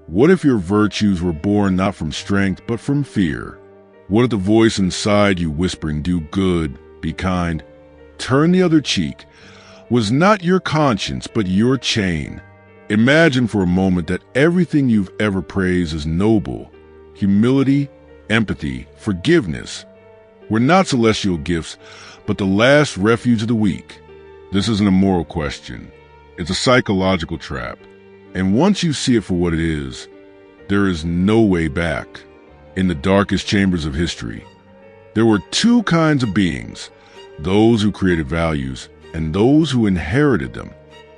What if your virtues were born not from strength, but from fear? What if the voice inside you whispering, do good, be kind, turn the other cheek, was not your conscience, but your chain? Imagine for a moment that everything you've ever praised is noble. Humility, empathy, forgiveness were not celestial gifts, but the last refuge of the weak. This isn't a moral question. It's a psychological trap. And once you see it for what it is, there is no way back. In the darkest chambers of history, there were two kinds of beings, those who created values and those who inherited them.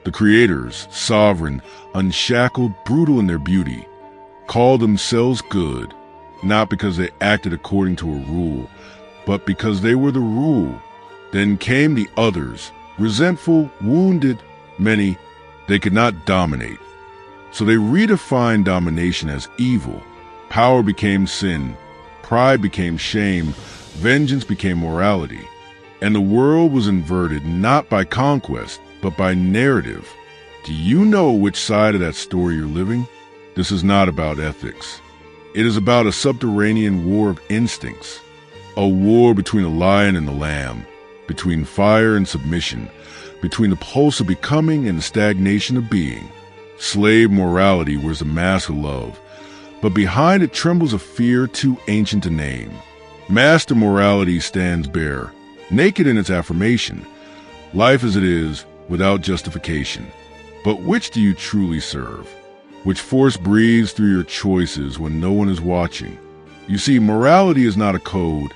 The creators, sovereign, unshackled, brutal in their beauty, called themselves good, not because they acted according to a rule, but because they were the rule. Then came the others, resentful, wounded, many they could not dominate. So they redefined domination as evil. Power became sin, pride became shame, vengeance became morality. And the world was inverted not by conquest, but by narrative. Do you know which side of that story you're living? This is not about ethics. It is about a subterranean war of instincts, a war between the lion and the lamb, between fire and submission, between the pulse of becoming and the stagnation of being. Slave morality wears a mask of love, but behind it trembles a fear too ancient to name. Master morality stands bare, naked in its affirmation, life as it is, without justification. But which do you truly serve? Which force breathes through your choices when no one is watching? You see, morality is not a code,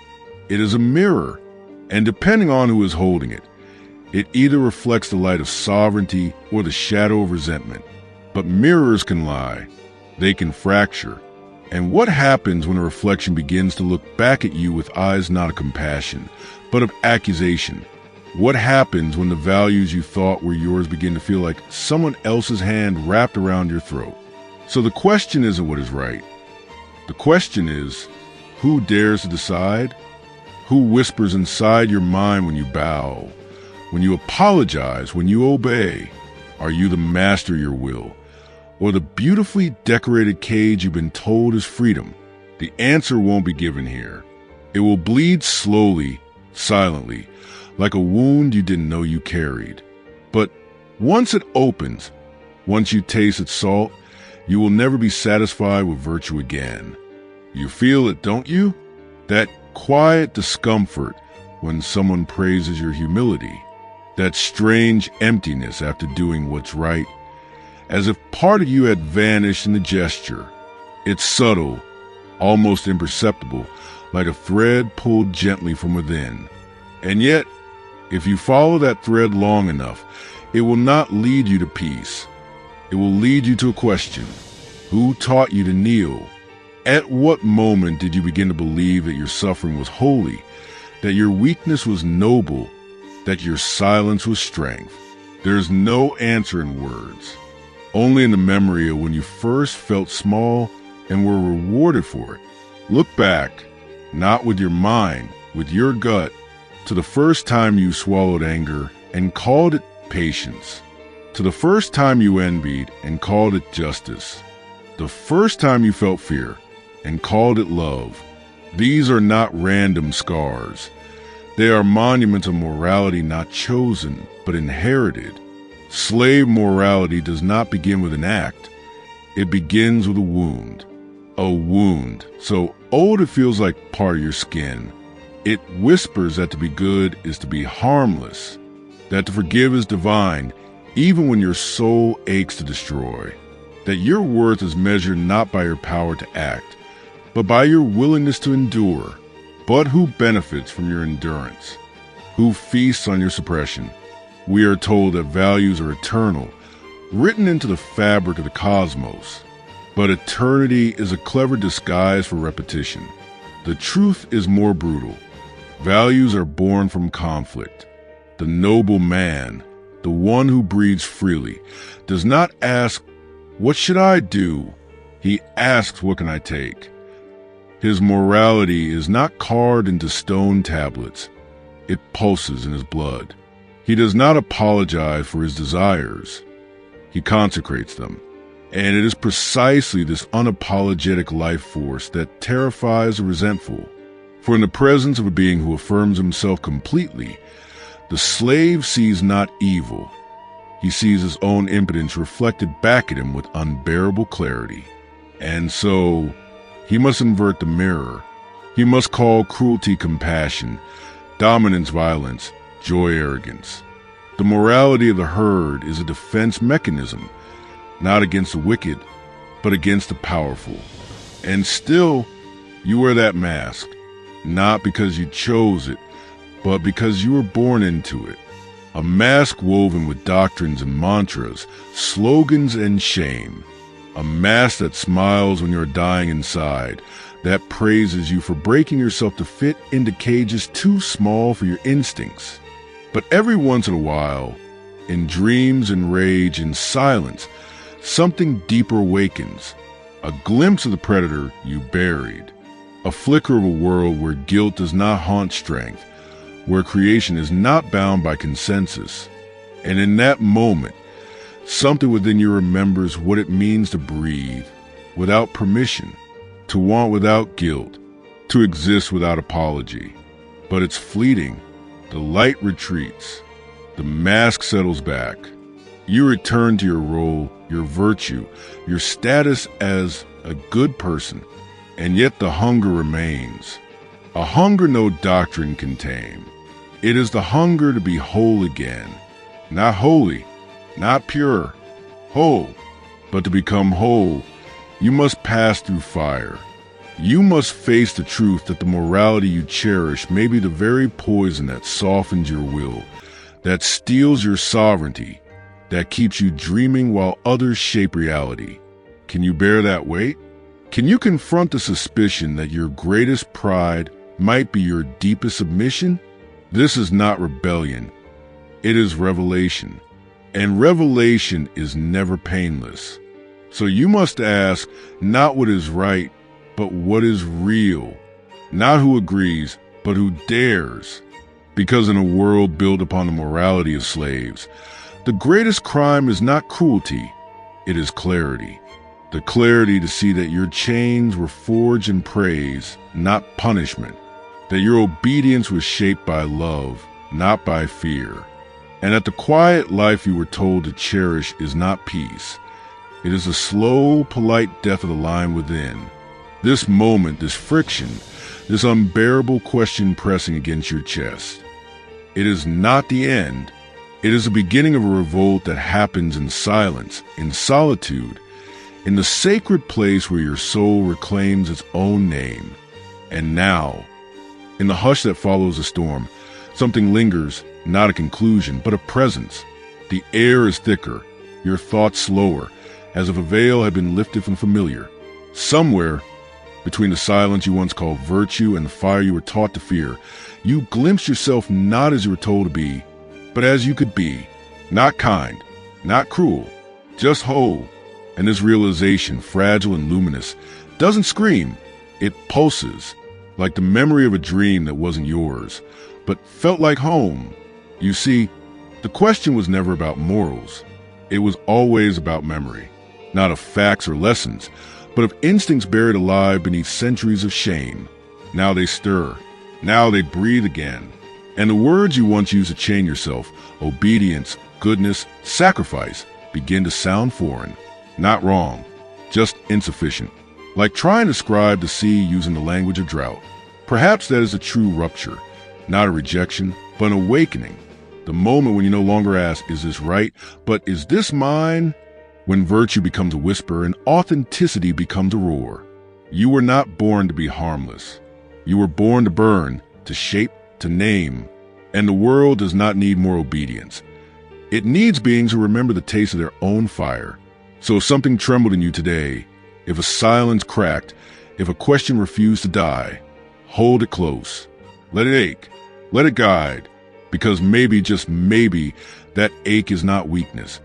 it is a mirror, and depending on who is holding it, it either reflects the light of sovereignty or the shadow of resentment. But mirrors can lie, they can fracture. And what happens when a reflection begins to look back at you with eyes not of compassion, but of accusation? What happens when the values you thought were yours begin to feel like someone else's hand wrapped around your throat? So the question isn't what is right. The question is, who dares to decide? Who whispers inside your mind when you bow, when you apologize, when you obey? Are you the master of your will, or the beautifully decorated cage you've been told is freedom? The answer won't be given here. It will bleed slowly, silently, like a wound you didn't know you carried. But once it opens, once you taste its salt, you will never be satisfied with virtue again. You feel it, don't you? That quiet discomfort when someone praises your humility. That strange emptiness after doing what's right, as if part of you had vanished in the gesture. It's subtle, almost imperceptible, like a thread pulled gently from within. And yet, if you follow that thread long enough, it will not lead you to peace. It will lead you to a question. Who taught you to kneel? At what moment did you begin to believe that your suffering was holy, that your weakness was noble, that your silence was strength? There is no answer in words, only in the memory of when you first felt small and were rewarded for it. Look back, not with your mind, with your gut, to the first time you swallowed anger and called it patience, to the first time you envied and called it justice, the first time you felt fear and called it love. These are not random scars. They are monuments of morality not chosen, but inherited. Slave morality does not begin with an act. It begins with a wound. A wound so old it feels like part of your skin. It whispers that to be good is to be harmless, that to forgive is divine, even when your soul aches to destroy, that your worth is measured not by your power to act, but by your willingness to endure. But who benefits from your endurance? Who feasts on your suppression? We are told that values are eternal, written into the fabric of the cosmos. But eternity is a clever disguise for repetition. The truth is more brutal. Values are born from conflict. The noble man, the one who breathes freely, does not ask, "What should I do?" He asks, "What can I take?" His morality is not carved into stone tablets. It pulses in his blood. He does not apologize for his desires. He consecrates them. And it is precisely this unapologetic life force that terrifies the resentful. For in the presence of a being who affirms himself completely, the slave sees not evil. He sees his own impotence reflected back at him with unbearable clarity. And so, he must invert the mirror. He must call cruelty compassion, dominance violence, joy arrogance. The morality of the herd is a defense mechanism, not against the wicked, but against the powerful. And still, you wear that mask, not because you chose it, but because you were born into it. A mask woven with doctrines and mantras, slogans and shame. A mask that smiles when you're dying inside, that praises you for breaking yourself to fit into cages too small for your instincts. But every once in a while, in dreams and rage and silence, something deeper awakens. A glimpse of the predator you buried. A flicker of a world where guilt does not haunt strength, where creation is not bound by consensus. And in that moment, something within you remembers what it means to breathe without permission, to want without guilt, to exist without apology. But it's fleeting. The light retreats. The mask settles back. You return to your role, your virtue, your status as a good person, and yet the hunger remains. A hunger no doctrine can tame. It is the hunger to be whole again. Not holy, not pure, whole. But to become whole, you must pass through fire. You must face the truth that the morality you cherish may be the very poison that softens your will, that steals your sovereignty, that keeps you dreaming while others shape reality. Can you bear that weight? Can you confront the suspicion that your greatest pride might be your deepest submission? This is not rebellion. It is revelation. And revelation is never painless. So you must ask not what is right, but what is real. Not who agrees, but who dares. Because in a world built upon the morality of slaves, the greatest crime is not cruelty, it is clarity. The clarity to see that your chains were forged in praise, not punishment. That your obedience was shaped by love, not by fear. And that the quiet life you were told to cherish is not peace. It is a slow, polite death of the line within. This moment, this friction, this unbearable question pressing against your chest. It is not the end. It is the beginning of a revolt that happens in silence, in solitude, in the sacred place where your soul reclaims its own name. And now, in the hush that follows a storm, something lingers, not a conclusion, but a presence. The air is thicker, your thoughts slower, as if a veil had been lifted from familiar. Somewhere, between the silence you once called virtue and the fire you were taught to fear, you glimpse yourself not as you were told to be, but as you could be. Not kind, not cruel, just whole. And this realization, fragile and luminous, doesn't scream. It pulses, like the memory of a dream that wasn't yours, but felt like home. You see, the question was never about morals. It was always about memory, not of facts or lessons, but of instincts buried alive beneath centuries of shame. Now they stir. Now they breathe again. And the words you once used to chain yourself, obedience, goodness, sacrifice, begin to sound foreign. Not wrong, just insufficient. Like trying to describe the sea using the language of drought. Perhaps that is a true rupture, not a rejection, but an awakening. The moment when you no longer ask, is this right? But is this mine? When virtue becomes a whisper and authenticity becomes a roar. You were not born to be harmless. You were born to burn, to shape, to name. And the world does not need more obedience. It needs beings who remember the taste of their own fire. So if something trembled in you today, if a silence cracked, if a question refused to die, hold it close. Let it ache. Let it guide. Because maybe, just maybe, that ache is not weakness,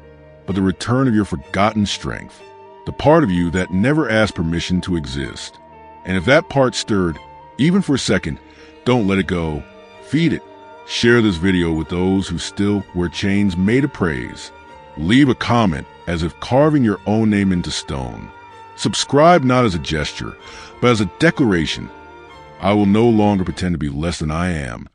but the return of your forgotten strength, the part of you that never asked permission to exist. And if that part stirred, even for a second, don't let it go. Feed it. Share this video with those who still wear chains made of praise. Leave a comment as if carving your own name into stone. Subscribe not as a gesture, but as a declaration. I will no longer pretend to be less than I am.